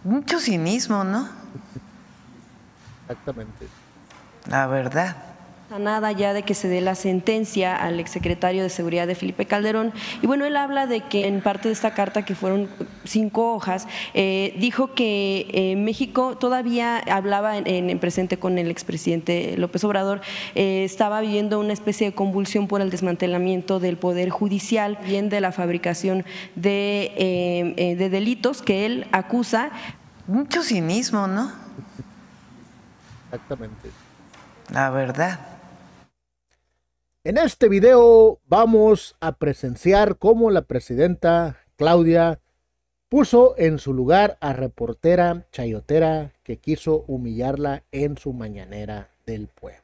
Mucho cinismo, ¿no? Exactamente. La verdad. A nada ya de que se dé la sentencia al exsecretario de Seguridad de Felipe Calderón. Y bueno, él habla de que en parte de esta carta, que fueron 5 hojas, dijo que México todavía hablaba en presente con el expresidente López Obrador, estaba viviendo una especie de convulsión por el desmantelamiento del Poder Judicial, bien de la fabricación de delitos que él acusa. Mucho cinismo, ¿no? Exactamente. La verdad. En este video vamos a presenciar cómo la presidenta Claudia puso en su lugar a reportera chayotera que quiso humillarla en su mañanera del pueblo.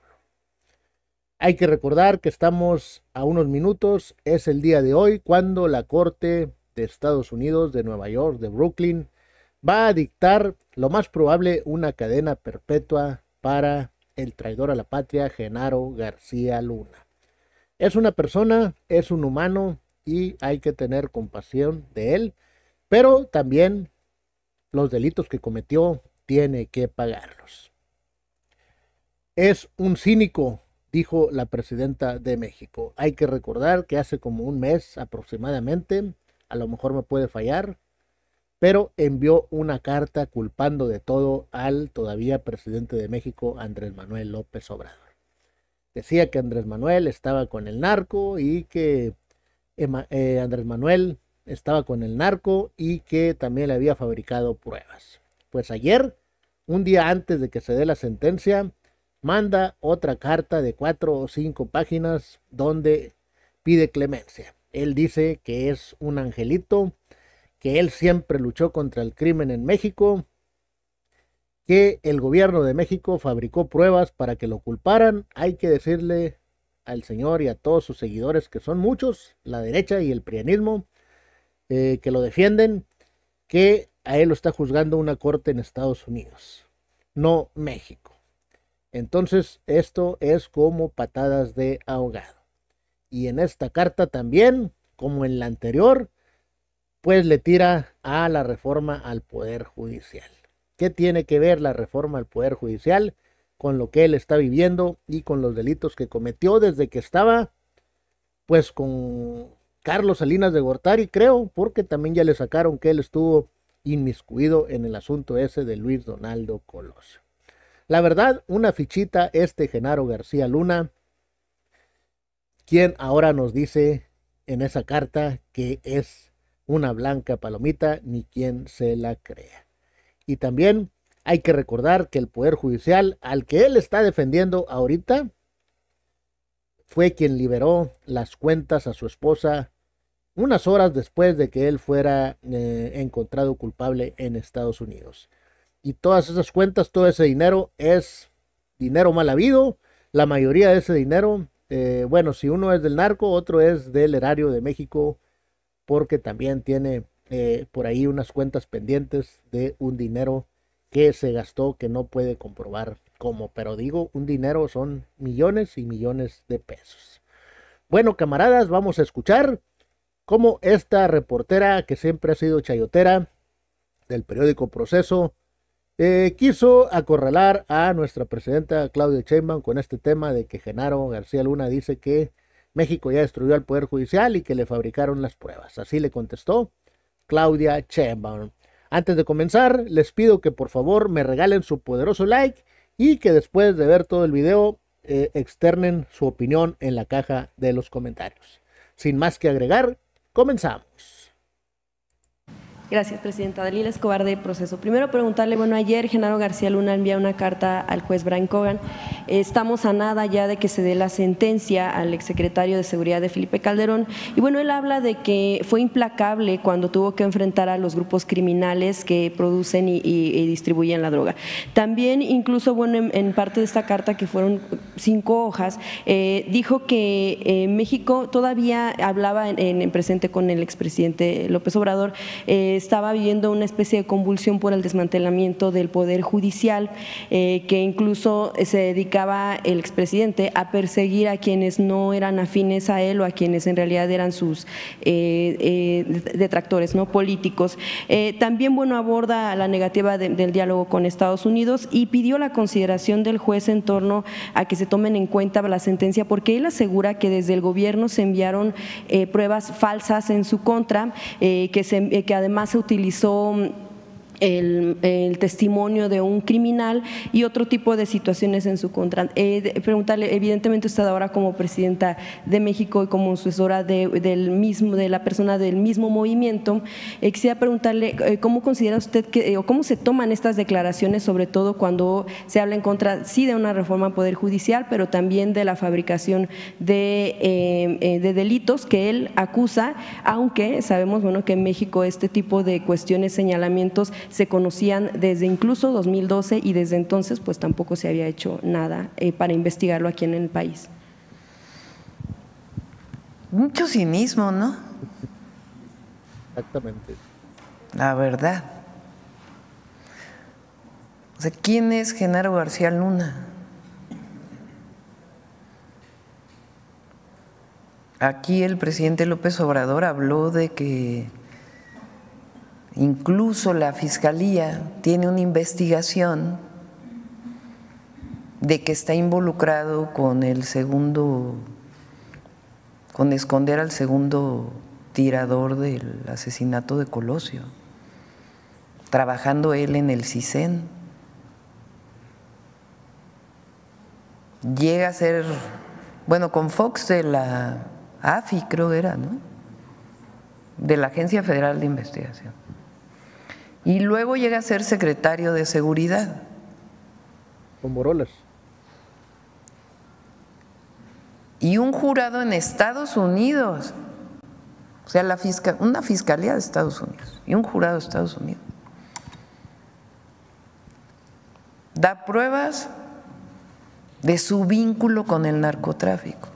Hay que recordar que estamos a unos minutos, es el día de hoy, cuando la Corte de Estados Unidos de Nueva York, de Brooklyn, va a dictar lo más probable una cadena perpetua para el traidor a la patria Genaro García Luna. Es una persona, es un humano y hay que tener compasión de él, pero también los delitos que cometió tiene que pagarlos. Es un cínico, dijo la presidenta de México. Hay que recordar que hace como un mes aproximadamente, a lo mejor me puede fallar, pero envió una carta culpando de todo al todavía presidente de México, Andrés Manuel López Obrador. Decía que Andrés Manuel estaba con el narco y que Andrés Manuel estaba con el narco y que también le había fabricado pruebas. Pues ayer, un día antes de que se dé la sentencia, manda otra carta de 4 o 5 páginas donde pide clemencia. Él dice que es un angelito, que él siempre luchó contra el crimen en México, que el gobierno de México fabricó pruebas para que lo culparan. Hay que decirle al señor y a todos sus seguidores, que son muchos, la derecha y el prianismo, que lo defienden, que a él lo está juzgando una corte en Estados Unidos, no México. Entonces esto es como patadas de ahogado. Y en esta carta también, como en la anterior, pues le tira a la reforma al Poder Judicial. ¿Qué tiene que ver la reforma al Poder Judicial con lo que él está viviendo y con los delitos que cometió desde que estaba pues con Carlos Salinas de Gortari, creo, porque también ya le sacaron que él estuvo inmiscuido en el asunto ese de Luis Donaldo Colosio? La verdad, una fichita Genaro García Luna, quien ahora nos dice en esa carta que es una blanca palomita, ni quien se la crea. Y también hay que recordar que el Poder Judicial, al que él está defendiendo ahorita, fue quien liberó las cuentas a su esposa unas horas después de que él fuera encontrado culpable en Estados Unidos. Y todas esas cuentas, todo ese dinero es dinero mal habido. La mayoría de ese dinero, bueno, si uno es del narco, otro es del erario de México, porque también tiene por ahí unas cuentas pendientes de un dinero que se gastó que no puede comprobar cómo, pero digo, un dinero son millones y millones de pesos. Bueno, camaradas, vamos a escuchar cómo esta reportera, que siempre ha sido chayotera del periódico Proceso, quiso acorralar a nuestra presidenta Claudia Sheinbaum con este tema de que Genaro García Luna dice que México ya destruyó al Poder Judicial y que le fabricaron las pruebas. Así le contestó Claudia Sheinbaum. Antes de comenzar, les pido que por favor me regalen su poderoso like y que después de ver todo el video externen su opinión en la caja de los comentarios. Sin más que agregar, comenzamos. Gracias, presidenta. Dalila Escobar, de Proceso. Primero preguntarle, bueno, ayer Genaro García Luna envía una carta al juez Brian Cogan. Estamos a nada ya de que se dé la sentencia al exsecretario de Seguridad de Felipe Calderón. Y bueno, él habla de que fue implacable cuando tuvo que enfrentar a los grupos criminales que producen y distribuyen la droga. También, incluso, bueno, en parte de esta carta, que fueron 5 hojas, dijo que México todavía hablaba en presente con el expresidente López Obrador, estaba viviendo una especie de convulsión por el desmantelamiento del Poder Judicial, que incluso se dedicaba el expresidente a perseguir a quienes no eran afines a él o a quienes en realidad eran sus detractores, ¿no?, políticos. También, bueno, aborda la negativa del diálogo con Estados Unidos y pidió la consideración del juez en torno a que se tomen en cuenta la sentencia, porque él asegura que desde el gobierno se enviaron pruebas falsas en su contra, que además se utilizó el testimonio de un criminal y otro tipo de situaciones en su contra. Preguntarle, evidentemente usted ahora como presidenta de México y como sucesora de la persona del mismo movimiento, quisiera preguntarle cómo considera usted o cómo se toman estas declaraciones, sobre todo cuando se habla en contra, sí, de una reforma al Poder Judicial, pero también de la fabricación de delitos que él acusa, aunque sabemos, bueno, que en México este tipo de cuestiones, señalamientos, se conocían desde incluso 2012 y desde entonces pues tampoco se había hecho nada para investigarlo aquí en el país. Mucho cinismo, ¿no? Exactamente. La verdad. O sea, ¿quién es Genaro García Luna? Aquí el presidente López Obrador habló de que incluso la Fiscalía tiene una investigación de que está involucrado con esconder al segundo tirador del asesinato de Colosio, trabajando él en el CISEN. Llega a ser, bueno, con Fox de la AFI, creo era, ¿no?, de la Agencia Federal de Investigación. Y luego llega a ser secretario de Seguridad. Con Borolas. Y un jurado en Estados Unidos, o sea, una fiscalía de Estados Unidos y un jurado de Estados Unidos, da pruebas de su vínculo con el narcotráfico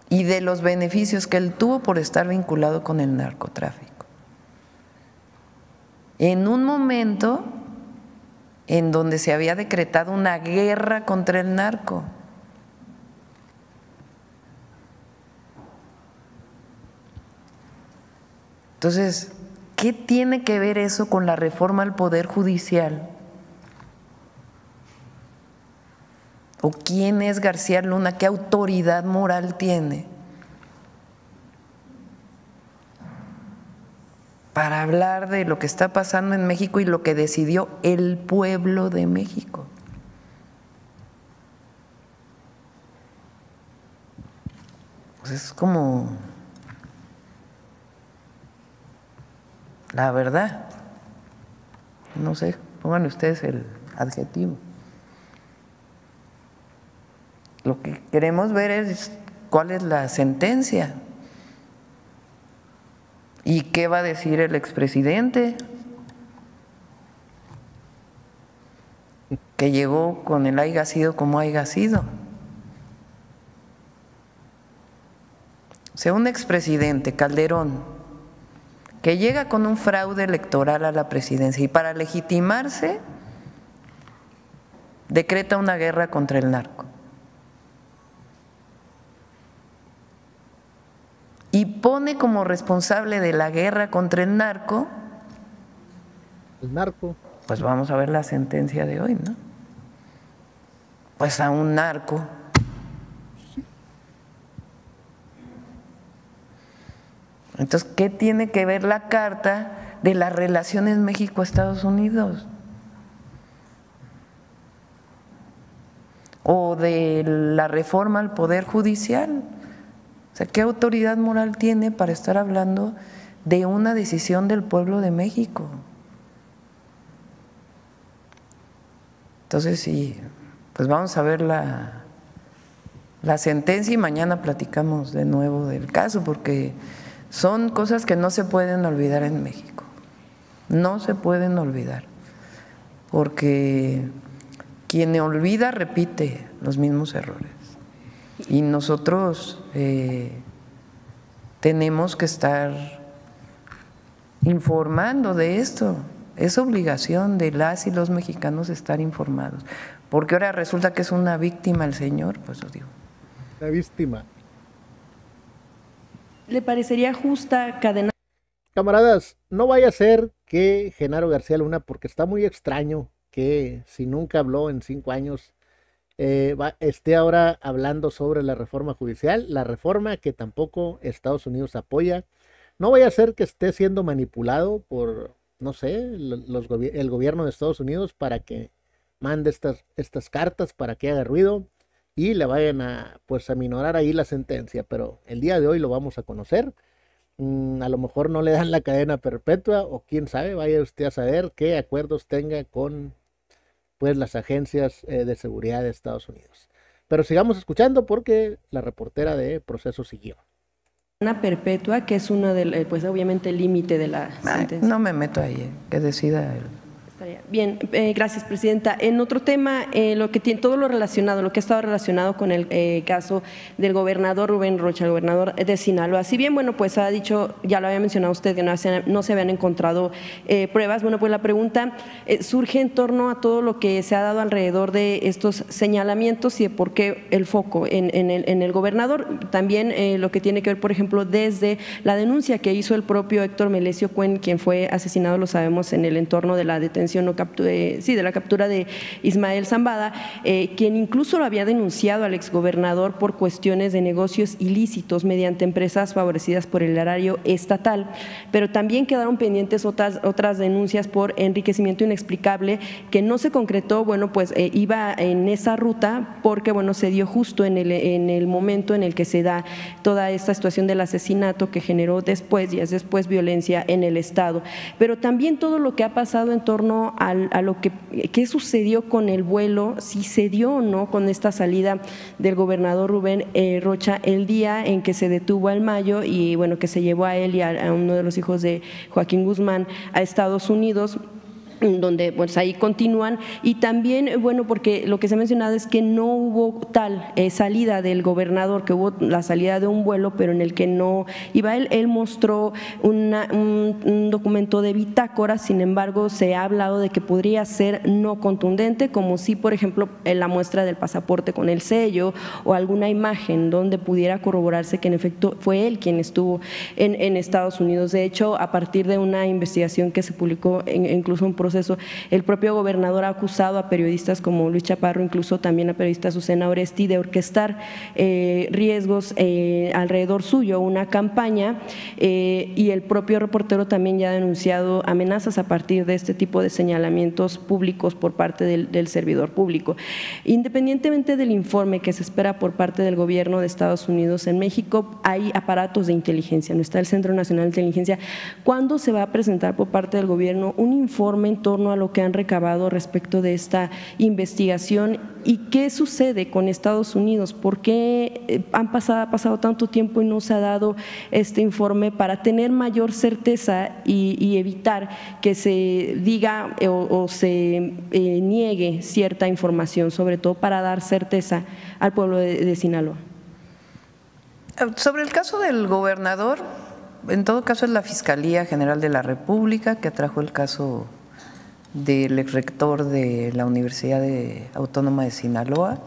y de los beneficios que él tuvo por estar vinculado con el narcotráfico. En un momento en donde se había decretado una guerra contra el narco. Entonces, ¿qué tiene que ver eso con la reforma al Poder Judicial? ¿O quién es García Luna? ¿Qué autoridad moral tiene para hablar de lo que está pasando en México y lo que decidió el pueblo de México? Pues es como, la verdad, no sé, pongan ustedes el adjetivo. Lo que queremos ver es cuál es la sentencia. ¿Y qué va a decir el expresidente? Que llegó con el haya sido como haya sido. O sea, un expresidente, Calderón, que llega con un fraude electoral a la presidencia y para legitimarse decreta una guerra contra el narco. Y pone como responsable de la guerra contra el narco, pues vamos a ver la sentencia de hoy, ¿no? Pues a un narco. Entonces, ¿qué tiene que ver la carta de las relaciones México-Estados Unidos? O de la reforma al Poder Judicial. O sea, ¿qué autoridad moral tiene para estar hablando de una decisión del pueblo de México? Entonces, sí, pues vamos a ver la sentencia y mañana platicamos de nuevo del caso, porque son cosas que no se pueden olvidar en México. No se pueden olvidar, porque quien olvida repite los mismos errores. Y nosotros tenemos que estar informando de esto. Es obligación de las y los mexicanos estar informados, porque ahora resulta que es una víctima el señor, pues lo digo. La víctima. ¿Le parecería justa cadena? Camaradas, no vaya a ser que Genaro García Luna, porque está muy extraño que si nunca habló en 5 años, esté ahora hablando sobre la reforma judicial, la reforma que tampoco Estados Unidos apoya. No vaya a ser que esté siendo manipulado por, no sé, el gobierno de Estados Unidos para que mande estas cartas, para que haga ruido y le vayan a, pues, a minorar ahí la sentencia. Pero el día de hoy lo vamos a conocer. A lo mejor no le dan la cadena perpetua, o quién sabe, vaya usted a saber qué acuerdos tenga con, pues, las agencias de seguridad de Estados Unidos. Pero sigamos escuchando porque la reportera de Proceso siguió. Una perpetua, que es uno de, pues obviamente el límite de la sentencia. No me meto ahí, que decida él. Bien, gracias, presidenta. En otro tema, lo que tiene todo lo relacionado, lo que ha estado relacionado con el caso del gobernador Rubén Rocha, el gobernador de Sinaloa. Si bien, bueno, pues ha dicho, ya lo había mencionado usted, que no se habían encontrado pruebas. Bueno, pues la pregunta surge en torno a todo lo que se ha dado alrededor de estos señalamientos y de por qué el foco en el gobernador. También lo que tiene que ver, por ejemplo, desde la denuncia que hizo el propio Héctor Melesio Cuen, quien fue asesinado, lo sabemos, en el entorno de la detención de la captura de Ismael Zambada, quien incluso lo había denunciado al exgobernador por cuestiones de negocios ilícitos mediante empresas favorecidas por el erario estatal, pero también quedaron pendientes otras denuncias por enriquecimiento inexplicable que no se concretó. Bueno, pues iba en esa ruta porque, bueno, se dio justo en el momento en el que se da toda esta situación del asesinato que generó días después violencia en el estado, pero también todo lo que ha pasado en torno a lo que sucedió con el vuelo, si se dio o no con esta salida del gobernador Rubén Rocha el día en que se detuvo al Mayo y, bueno, que se llevó a él y a uno de los hijos de Joaquín Guzmán a Estados Unidos, donde pues ahí continúan. Y también, bueno, porque lo que se ha mencionado es que no hubo tal salida del gobernador, que hubo la salida de un vuelo, pero en el que no iba él. Él mostró un documento de bitácora, sin embargo se ha hablado de que podría ser no contundente, como si, por ejemplo, en la muestra del pasaporte con el sello o alguna imagen donde pudiera corroborarse que en efecto fue él quien estuvo en Estados Unidos. De hecho, a partir de una investigación que se publicó incluso un proceso, el propio gobernador ha acusado a periodistas como Luis Chaparro, incluso también a periodista Azucena Oresti, de orquestar riesgos alrededor suyo, una campaña, y el propio reportero también ya ha denunciado amenazas a partir de este tipo de señalamientos públicos por parte del servidor público. Independientemente del informe que se espera por parte del gobierno de Estados Unidos, en México hay aparatos de inteligencia, no está el Centro Nacional de Inteligencia. ¿Cuándo se va a presentar por parte del gobierno un informe en torno a lo que han recabado respecto de esta investigación y qué sucede con Estados Unidos? ¿Por qué ha pasado tanto tiempo y no se ha dado este informe para tener mayor certeza y evitar que se diga o se niegue cierta información, sobre todo para dar certeza al pueblo de Sinaloa? Sobre el caso del gobernador, en todo caso es la Fiscalía General de la República que atrajo el caso del exrector de la Universidad Autónoma de Sinaloa,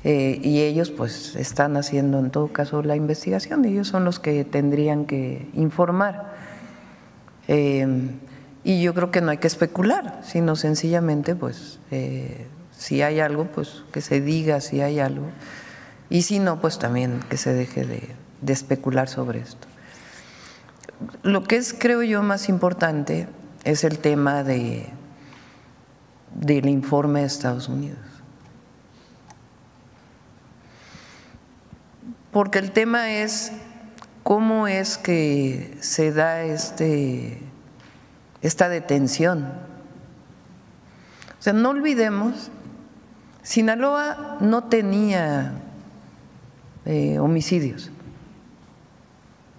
y ellos pues están haciendo en todo caso la investigación, ellos son los que tendrían que informar, y yo creo que no hay que especular, sino sencillamente pues si hay algo pues que se diga si hay algo, y si no pues también que se deje de especular sobre esto. Lo que es, creo yo, más importante es el tema del informe de Estados Unidos. Porque el tema es cómo es que se da esta detención. O sea, no olvidemos, Sinaloa no tenía homicidios.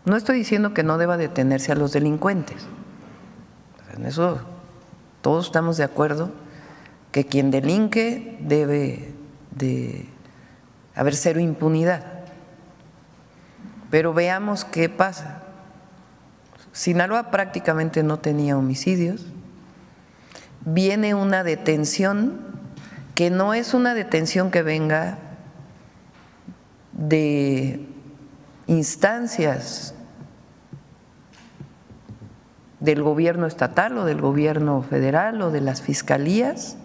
No estoy diciendo que no deba detenerse a los delincuentes. En eso todos estamos de acuerdo, que quien delinque debe de haber cero impunidad. Pero veamos qué pasa. Sinaloa prácticamente no tenía homicidios. Viene una detención que no es una detención que venga de instancias del gobierno estatal o del gobierno federal o de las fiscalías,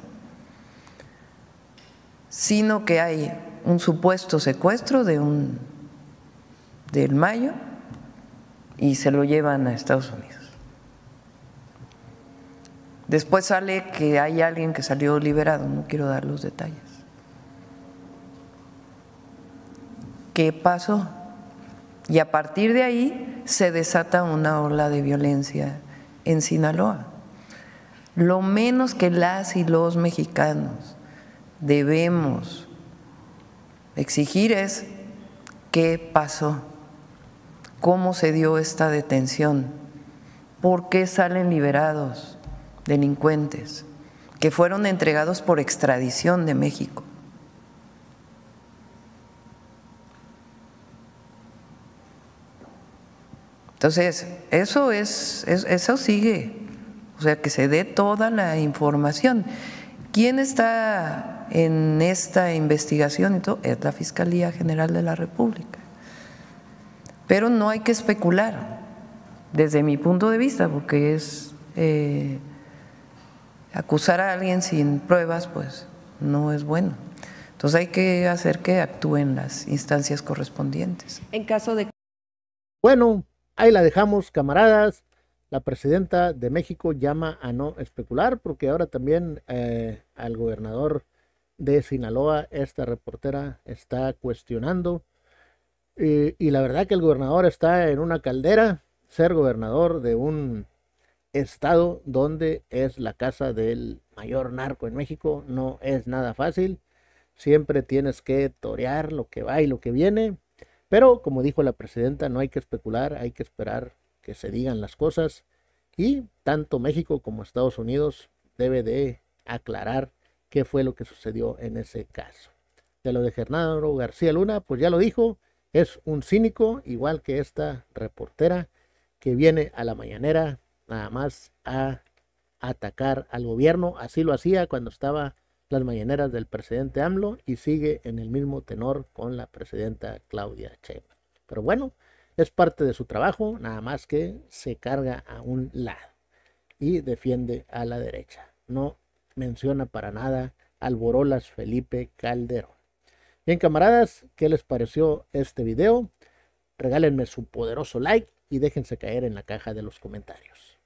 sino que hay un supuesto secuestro del Mayo y se lo llevan a Estados Unidos. Después sale que hay alguien que salió liberado, no quiero dar los detalles. ¿Qué pasó? Y a partir de ahí se desata una ola de violencia en Sinaloa. Lo menos que las y los mexicanos debemos exigir es qué pasó, cómo se dio esta detención, por qué salen liberados delincuentes que fueron entregados por extradición de México. Entonces, eso sigue, o sea, que se dé toda la información. ¿Quién está en esta investigación? Es la Fiscalía General de la República. Pero no hay que especular, desde mi punto de vista, porque es acusar a alguien sin pruebas, pues no es bueno. Entonces hay que hacer que actúen las instancias correspondientes. En caso de… Bueno, ahí la dejamos, camaradas. La presidenta de México llama a no especular, porque ahora también al gobernador de Sinaloa, esta reportera está cuestionando. Y la verdad que el gobernador está en una caldera. Ser gobernador de un estado donde es la casa del mayor narco en México no es nada fácil. Siempre tienes que torear lo que va y lo que viene. Pero como dijo la presidenta, no hay que especular, hay que esperar que se digan las cosas. Y tanto México como Estados Unidos debe de aclarar qué fue lo que sucedió en ese caso. De lo de Genaro García Luna, pues ya lo dijo, es un cínico, igual que esta reportera que viene a la mañanera nada más a atacar al gobierno. Así lo hacía cuando estaba las mañaneras del presidente AMLO y sigue en el mismo tenor con la presidenta Claudia Sheinbaum. Pero bueno, es parte de su trabajo, nada más que se carga a un lado y defiende a la derecha. No menciona para nada al Borolas Felipe Calderón. Bien, camaradas, ¿qué les pareció este video? Regálenme su poderoso like y déjense caer en la caja de los comentarios.